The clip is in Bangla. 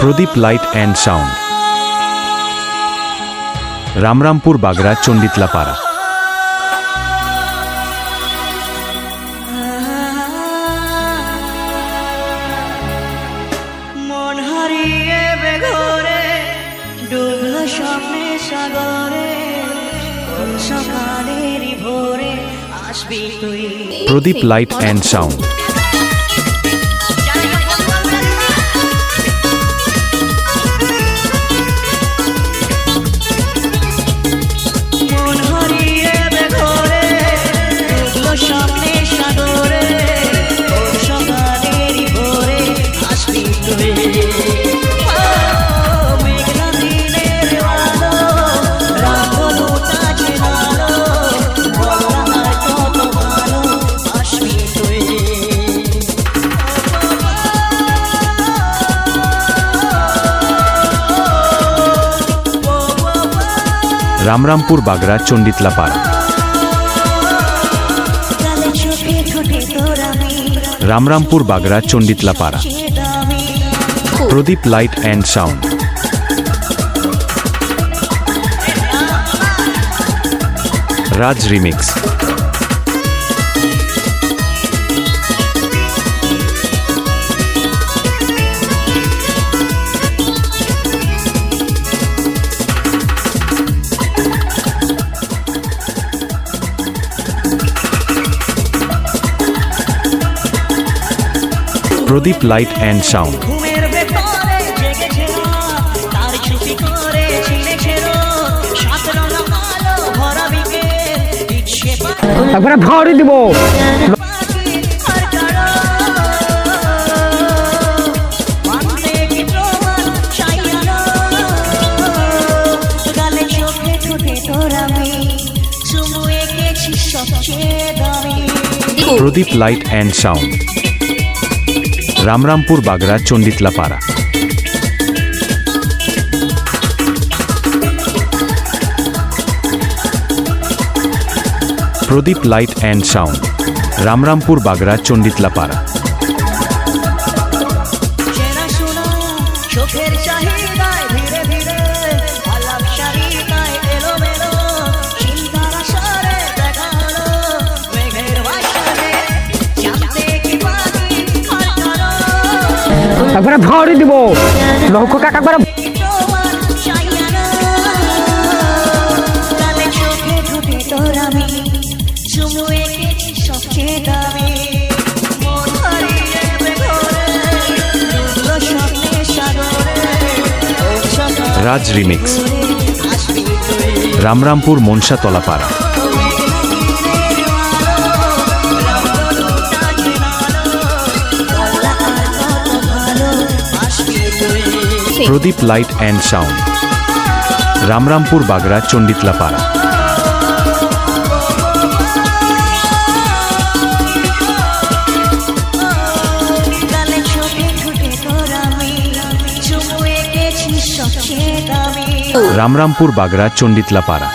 Pradip light and sound, Ramrampur Bagra Chanditala পাড়া। মন হারিয়ে বেঘরে ডুবলো স্বপ্নে সাগরে, কোন সকালের ভোরে আসবি তুই। প্রদীপ লাইট অ্যান্ড সাউন্ড, মন হারিয়ে বেঘরে ডুবলো স্বপ্নে সাগরে, কোন সকালের ভোরে আসবি তুই। মেঘনা দিনের আলো রাখলো তাজে আলো, বলা আর কত ভালো আসবি তুই। রামরামপুর বাগড়া চণ্ডীতলা পাড়া। কালে চোখে ঠোঁটে তোর আমি রামরামপুর বাগড়া চণ্ডীতলা পাড়া। দামি, Pradip light and sound, Raj remix. Pradip light and sound, ঘুমের ভেতরে জেগেছে রাত, তার ছুটি করে ছিঁড়েছে রোদ, সাত রঙা আলো ভরা বিকেল, ইচ্ছে একবারে ভাড়ি দিব। পাখি আর কারো, মানতে কি প্রমাণ চাই আলো, গালে চোখে ঠোঁটে তোর আমি চুমু এঁকেছি সবচেয়ে দামি। Pradip light and sound, Ramrampur Bagra Chanditala পাড়া। প্রদীপ light and sound, Ramrampur Bagra Chanditala পাড়া। চেনা শোনা চোখের চাহিদায় ধীরে ধীরে আলাপ সারিকায় এলো মেলো, চিন্তার আশারে দেখা হলো মেঘের ভাষারে, জানতে কি পাখি আর কারো, একবারে ভাড়ি দিব। লক্ষ কাকা একবারে কি প্রমাণ চাই আনো, কালে চোখে ঠোঁটে তোর আমি চুমু এঁকেছি সবচেয়ে দামি। মন হারিয়ে বেঘরে ডুবলো স্বপ্নে সাগরে, কোন সকালে রাজ রিমিক্স, আসবি তুই। রামরামপুর মনসাতলা পাড়া। প্রদীপ light and sound, Ramrampur Bagra Chanditala পাড়া। রামরামপুর বাগড়া চণ্ডীতলা পাড়া।